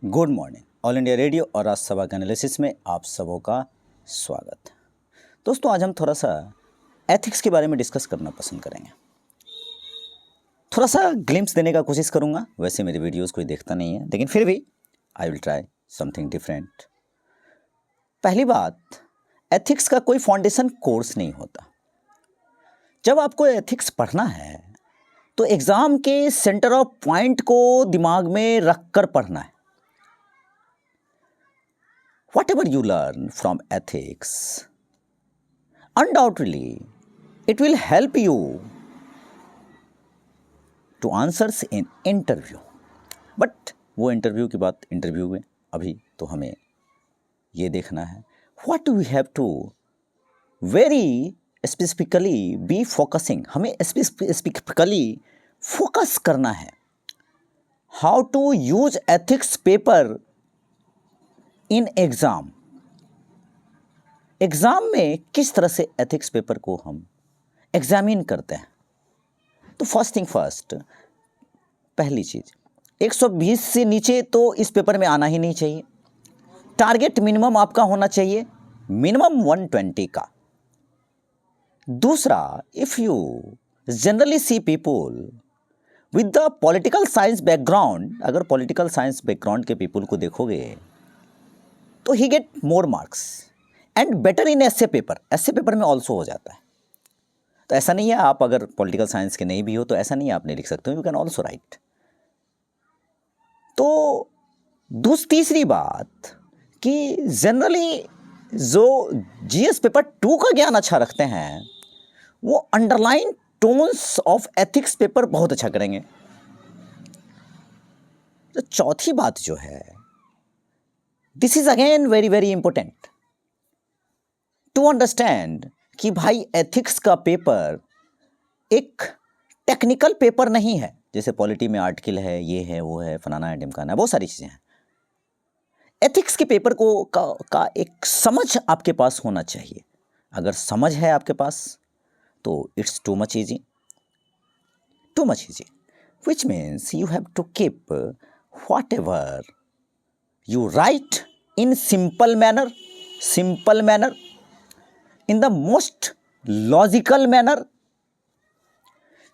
Good morning. All India radio और राजसभा के analysis में आप सबों का स्वागत। दोस्तों, आज हम थोड़ा सा एथिक्स के बारे में डिस्कस करना पसंद करेंगे। थोड़ा सा ग्लिम्स देने का कोशिश करूंगा। वैसे मेरे वीडियोस कोई देखता नहीं है, लेकिन फिर भी I will try something different. पहली बात, एथिक्स का कोई फाउंडेशन कोर्स नहीं होता। जब आपको एथिक्स पढ़ना है तो एग्ज़ाम के सेंटर ऑफ पॉइंट को दिमाग में रख कर पढ़ना है। Whatever you learn from ethics, undoubtedly, it will help you to answers in interview. But वो इंटरव्यू की बात इंटरव्यू में, अभी तो हमें ये देखना है what we have to very specifically be focusing. हमें specifically focus करना है how to use ethics paper in exam में किस तरह से एथिक्स पेपर को हम एग्जामिन करते हैं। तो फर्स्ट थिंग फर्स्ट, पहली चीज़, 120 से नीचे तो इस पेपर में आना ही नहीं चाहिए। टारगेट मिनिमम आपका होना चाहिए मिनिमम 120 का। दूसरा, if you generally see people with the political science background, अगर पॉलिटिकल साइंस बैकग्राउंड के पीपल को देखोगे तो he get more marks and better इन ऐसे पेपर में ऑल्सो हो जाता है। तो ऐसा नहीं है आप अगर पॉलिटिकल साइंस के नहीं भी हो तो ऐसा नहीं है आप नहीं लिख सकते हो, यू कैन ऑल्सो राइट। तो तीसरी बात कि जनरली जो जीएस पेपर 2 का ज्ञान अच्छा रखते हैं वो underline tones of ethics paper बहुत अच्छा करेंगे। तो चौथी बात जो है, this is again very very important to understand कि भाई एथिक्स का पेपर एक टेक्निकल पेपर नहीं है। जैसे पॉलिटी में आर्टिकल है, ये है, वो है, फलाना है, ढिमकाना है, बहुत सारी चीज़ें हैं। एथिक्स के पेपर को का एक समझ आपके पास होना चाहिए। अगर समझ है आपके पास तो it's too much easy, which means you have to keep whatever you write in simple manner, in the most logical manner.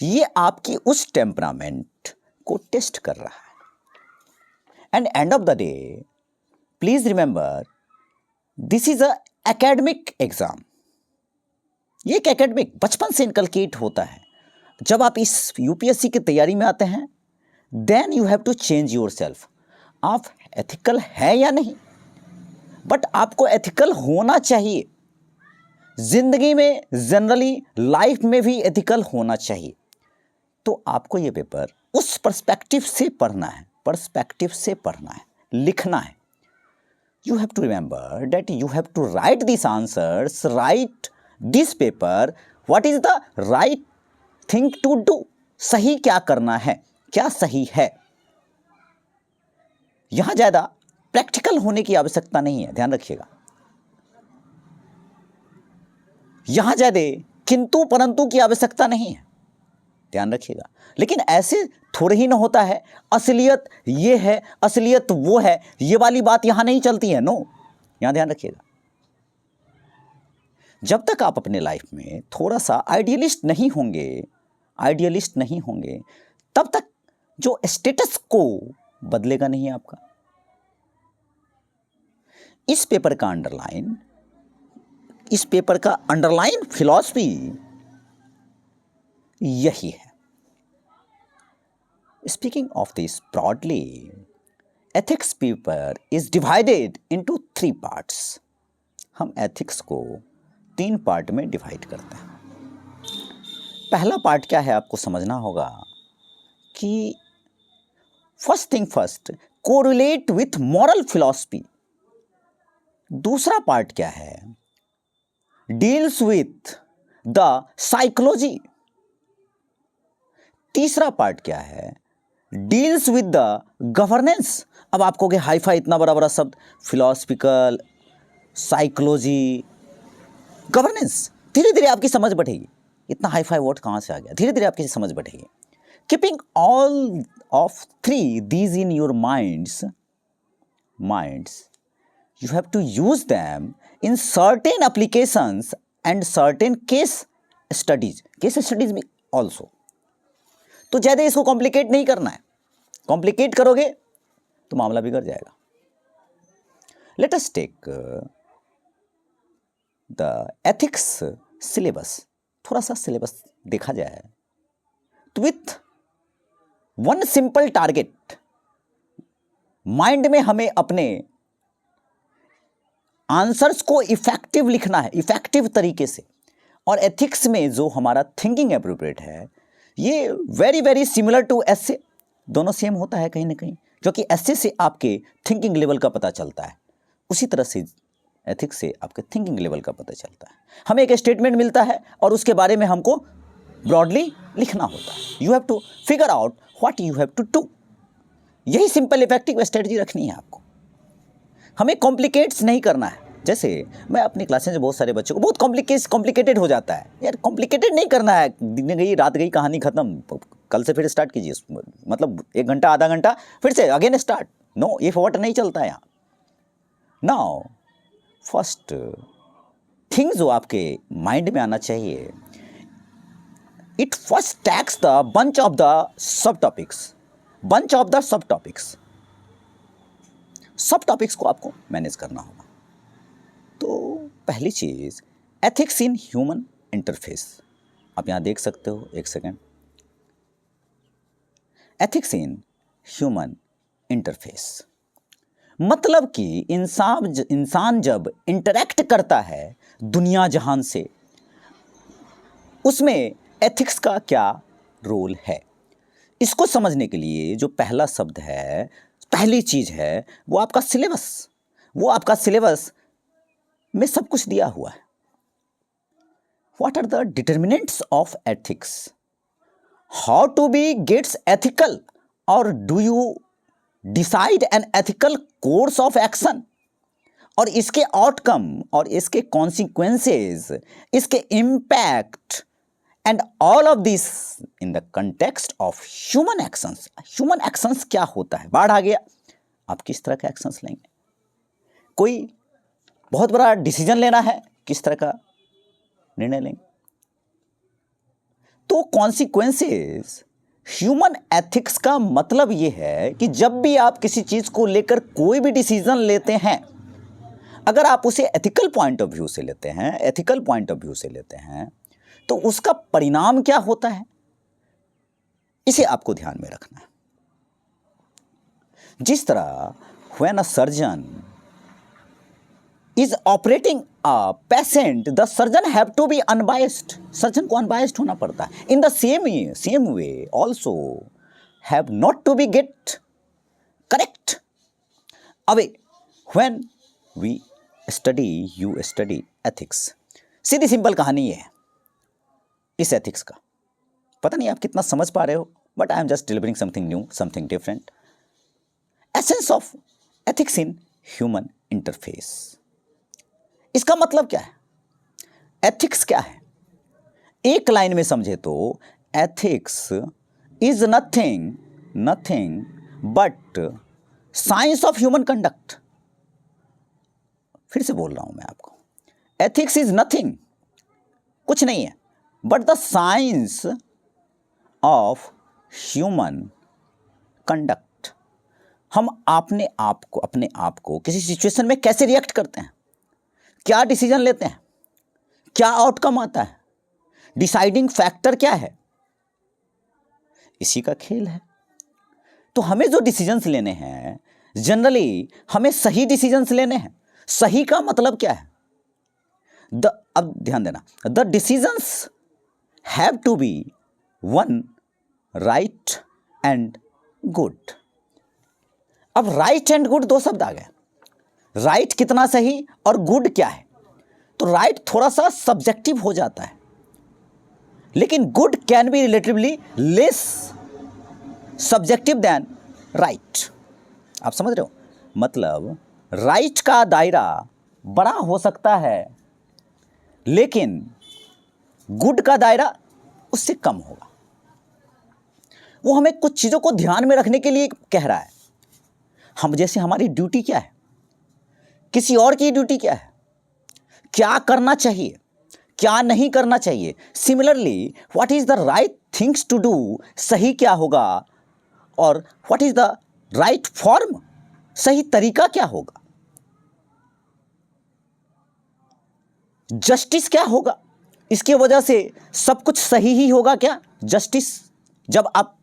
ये आपकी उस टेम्परामेंट को टेस्ट कर रहा है। And end of the day please remember, this is a academic exam. ये एक academic बचपन से इनकलकेट होता है। जब आप इस यूपीएससी की तैयारी में आते हैं then you have to change yourself. आप एथिकल है या नहीं, बट आपको एथिकल होना चाहिए। जिंदगी में जनरली लाइफ में भी एथिकल होना चाहिए। तो आपको ये पेपर उस पर्सपेक्टिव से पढ़ना है, लिखना है। You have to remember that you have to write this answers, write this paper, what is the right thing to do. सही क्या करना है, क्या सही है। यहां ज्यादा प्रैक्टिकल होने की आवश्यकता नहीं है, ध्यान रखिएगा। यहां ज्यादा किंतु परंतु की आवश्यकता नहीं है, ध्यान रखिएगा। लेकिन ऐसे थोड़े ही ना होता है असलियत ये है, असलियत वो है, ये वाली बात यहां नहीं चलती है। नो, यहां ध्यान रखिएगा। जब तक आप अपने लाइफ में थोड़ा सा आइडियलिस्ट नहीं होंगे तब तक जो स्टेटस को बदलेगा नहीं आपका। इस पेपर का अंडरलाइन फिलॉसफी यही है। Speaking of this broadly, ethics paper is divided into 3 parts. हम एथिक्स को 3 पार्ट में डिवाइड करते हैं। पहला पार्ट क्या है आपको समझना होगा कि first thing first, correlate with moral philosophy. दूसरा पार्ट क्या है, डील्स विथ द साइकोलॉजी। तीसरा पार्ट क्या है, डील्स विथ द गवर्नेंस। अब आप कहोगे हाई फाई इतना बड़ा बड़ा शब्द, फिलॉसफिकल, साइकोलॉजी, गवर्नेंस, धीरे धीरे आपकी समझ बढ़ेगी। इतना हाई फाई वर्ड कहां से आ गया, धीरे धीरे आपकी समझ बढ़ेगी। Keeping all of 3 these in your minds, minds, you have to use them in certain applications and certain case studies में also. तो ज़्यादा इसको कॉम्प्लिकेट नहीं करना है, कॉम्प्लिकेट करोगे तो मामला बिगड़ जाएगा. Let us take the ethics syllabus. थोड़ा सा सिलेबस देखा जाए तो with one simple target, mind में हमें अपने आंसर्स को इफेक्टिव लिखना है, इफेक्टिव तरीके से. और एथिक्स में जो हमारा थिंकिंग अप्रोप्रिएट है, ये वेरी वेरी सिमिलर टू एसे. दोनों सेम होता है कहीं ना कहीं, क्योंकि एसे से आपके थिंकिंग लेवल का पता चलता है, उसी तरह से एथिक्स से आपके थिंकिंग लेवल का पता चलता है. हमें एक स्टेटमेंट मिलता है और उसके बारे में हमको ब्रॉडली लिखना होता है. You have to figure out what you have to do. यही सिंपल इफेक्टिव स्ट्रेटजी रखनी है आपको. हमें कॉम्प्लिकेट्स नहीं करना है. जैसे मैं अपनी क्लासेस में बहुत सारे बच्चों को बहुत कॉम्प्लिकेटेड हो जाता है. यार कॉम्प्लिकेटेड नहीं करना है. दिन गई रात गई, कहानी खत्म, कल से फिर स्टार्ट कीजिए. मतलब 1 घंटा आधा घंटा फिर से अगेन स्टार्ट. नो, ये फॉर्ट नहीं चलता है यहाँ. नाउ फर्स्ट थिंग जो आपके माइंड में आना चाहिए, it first tax the bunch of the sub topics. सब टॉपिक्स को आपको मैनेज करना होगा. तो पहली चीज़, एथिक्स इन ह्यूमन इंटरफेस. आप यहाँ देख सकते हो, एक second. Ethics in human interface मतलब कि इंसान जब इंटरैक्ट करता है दुनिया जहान से, उसमें एथिक्स का क्या रोल है. इसको समझने के लिए जो पहला शब्द है, पहली चीज़ है, वो आपका सिलेबस में सब कुछ दिया हुआ है. What are the determinants of ethics, how to be gets ethical, और do you decide an ethical course of action, और इसके आउटकम और इसके कॉन्सिक्वेंसेस, इसके impact, and all of this in the context of human actions. Human actions क्या होता है? बाढ़ आ गया, आप किस तरह का एक्शंस लेंगे? कोई बहुत बड़ा डिसीजन लेना है, किस तरह का निर्णय लेंगे? तो कॉन्सिक्वेंसेस, ह्यूमन एथिक्स का मतलब ये है कि जब भी आप किसी चीज़ को लेकर कोई भी डिसीजन लेते हैं, अगर आप उसे एथिकल पॉइंट ऑफ व्यू से लेते हैं, तो उसका परिणाम क्या होता है, इसे आपको ध्यान में रखना है. जिस तरह when a surgeon is operating a patient, the surgeon have to be unbiased. Surgeon को अनबायस्ड होना पड़ता है. In the same way also have not to be get carried away. When we you study ethics. सीधी simple कहानी ये है इस ethics का. पता नहीं आप कितना समझ पा रहे हो, but I am just delivering something new, something different. Essence of ethics in human interface. इसका मतलब क्या है? एथिक्स क्या है? एक लाइन में समझे तो ethics is nothing but science of human conduct. फिर से बोल रहा हूं मैं आपको, एथिक्स इज नथिंग, कुछ नहीं है, but the science of human conduct. हम अपने आप को किसी सिचुएशन में कैसे रिएक्ट करते हैं, क्या डिसीजन लेते हैं, क्या आउटकम आता है, डिसाइडिंग फैक्टर क्या है, इसी का खेल है. तो हमें जो डिसीजंस लेने हैं, जनरली हमें सही डिसीजंस लेने हैं. सही का मतलब क्या है? अब ध्यान देना, the decisions have to be one right and good. अब राइट एंड गुड दो शब्द आ गए. राइट कितना सही और गुड क्या है? तो राइट थोड़ा सा सब्जेक्टिव हो जाता है, लेकिन good can be relatively less subjective than right. आप समझ रहे हो? मतलब राइट का दायरा बड़ा हो सकता है, लेकिन गुड का दायरा उससे कम होगा. वो हमें कुछ चीज़ों को ध्यान में रखने के लिए कह रहा है. हम जैसे हमारी ड्यूटी क्या है, किसी और की ड्यूटी क्या है, क्या करना चाहिए, क्या नहीं करना चाहिए। Similarly what is the right things to do, सही क्या होगा, और what is the right form, सही तरीका क्या होगा, जस्टिस क्या होगा, इसकी वजह से सब कुछ सही ही होगा क्या। जस्टिस, जब आप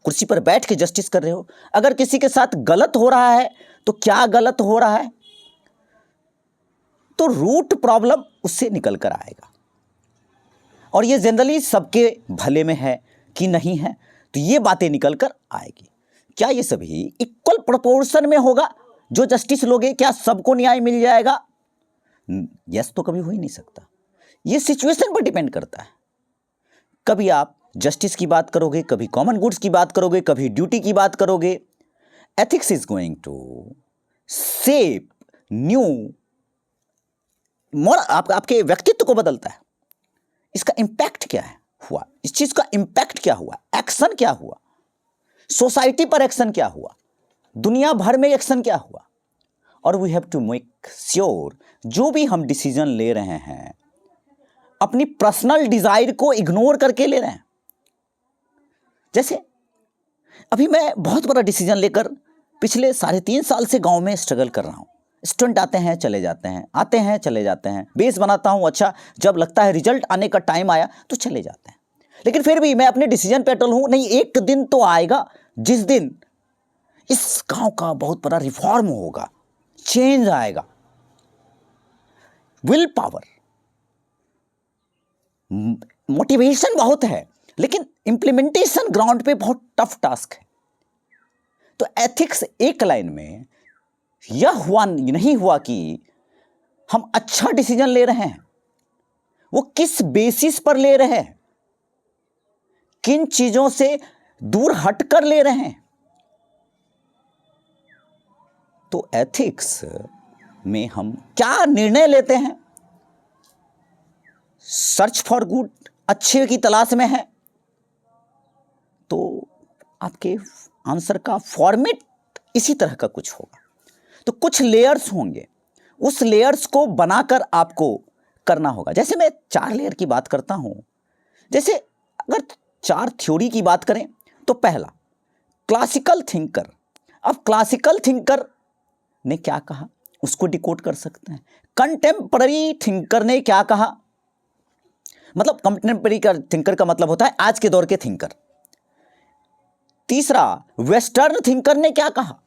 कुर्सी पर बैठ के जस्टिस कर रहे हो, अगर किसी के साथ गलत हो रहा है तो क्या गलत हो रहा है, तो रूट प्रॉब्लम उससे निकल कर आएगा। और ये जनरली सबके भले में है कि नहीं है, तो ये बातें निकल कर आएगी। क्या ये सभी इक्वल प्रोपोर्शन में होगा जो जस्टिस लोगे, क्या सबको न्याय मिल जाएगा? यस तो कभी हो ही नहीं सकता। ये सिचुएशन पर डिपेंड करता है। कभी आप जस्टिस की बात करोगे, कभी कॉमन गुड्स की बात करोगे, कभी ड्यूटी की बात करोगे। Ethics is going to shape new more, आपके व्यक्तित्व को बदलता है। इसका इंपैक्ट क्या है हुआ, इस चीज का इंपैक्ट क्या हुआ, एक्शन क्या हुआ, सोसाइटी पर एक्शन क्या हुआ, दुनिया भर में एक्शन क्या हुआ। और we have to make sure जो भी हम डिसीजन ले रहे हैं अपनी पर्सनल डिजायर को इग्नोर करके ले रहे हैं। जैसे अभी मैं बहुत बड़ा डिसीजन लेकर पिछले 3.5 साल से गांव में स्ट्रगल कर रहा हूं। स्टूडेंट आते हैं चले जाते हैं, आते हैं चले जाते हैं, बेस बनाता हूं, अच्छा जब लगता है रिजल्ट आने का टाइम आया तो चले जाते हैं। लेकिन फिर भी मैं अपने डिसीजन पे अटल हूं, नहीं एक दिन तो आएगा जिस दिन इस गांव का बहुत बड़ा रिफॉर्म होगा, चेंज आएगा। विल पावर, मोटिवेशन बहुत है, लेकिन इंप्लीमेंटेशन ग्राउंड पे बहुत टफ टास्क है। तो एथिक्स एक लाइन में यह हुआ नहीं हुआ कि हम अच्छा डिसीजन ले रहे हैं, वो किस बेसिस पर ले रहे हैं, किन चीजों से दूर हटकर ले रहे हैं। तो एथिक्स में हम क्या निर्णय लेते हैं, सर्च फॉर गुड, अच्छे की तलाश में है, तो आपके आंसर का फॉर्मेट इसी तरह का कुछ होगा। तो कुछ लेयर्स होंगे, उस लेयर्स को बनाकर आपको करना होगा। जैसे मैं 4 लेयर की बात करता हूं, जैसे अगर 4 थ्योरी की बात करें तो पहला क्लासिकल थिंकर। अब क्लासिकल थिंकर ने क्या कहा उसको डिकोड कर सकते हैं। कंटेम्पररी थिंकर ने क्या कहा, मतलब कंटेम्पररी थिंकर का मतलब होता है आज के दौर के थिंकर। तीसरा वेस्टर्न थिंकर ने क्या कहा,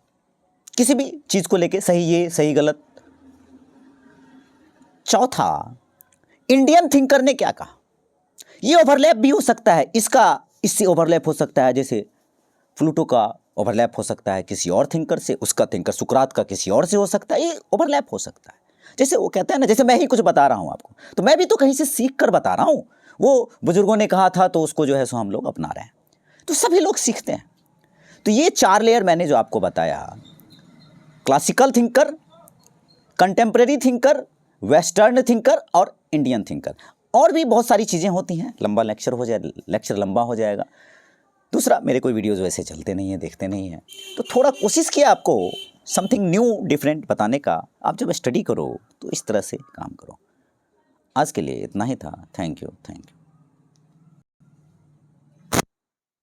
किसी भी चीज को लेके सही ये सही गलत। चौथा इंडियन थिंकर ने क्या कहा, ये ओवरलैप भी हो सकता है, इसका इससे ओवरलैप हो सकता है, जैसे प्लूटो का ओवरलैप हो सकता है किसी और थिंकर से, उसका थिंकर सुकरात का किसी और से हो सकता है, ये ओवरलैप हो सकता है। जैसे वो कहते हैं ना, जैसे मैं ही कुछ बता रहा हूं आपको, तो मैं भी तो कहीं से सीख कर बता रहा हूं, वो बुजुर्गों ने कहा था तो उसको जो है सो हम लोग अपना रहे हैं, तो सभी लोग सीखते हैं। तो ये 4 लेयर मैंने जो आपको बताया, classical thinker, contemporary thinker, western thinker और इंडियन थिंकर। और भी बहुत सारी चीज़ें होती हैं, लंबा लेक्चर लंबा हो जाएगा। दूसरा, मेरे कोई वीडियोज़ वैसे चलते नहीं हैं, देखते नहीं हैं, तो थोड़ा कोशिश किया आपको समथिंग न्यू डिफरेंट बताने का। आप जब स्टडी करो तो इस तरह से काम करो। आज के लिए इतना ही था। Thank you.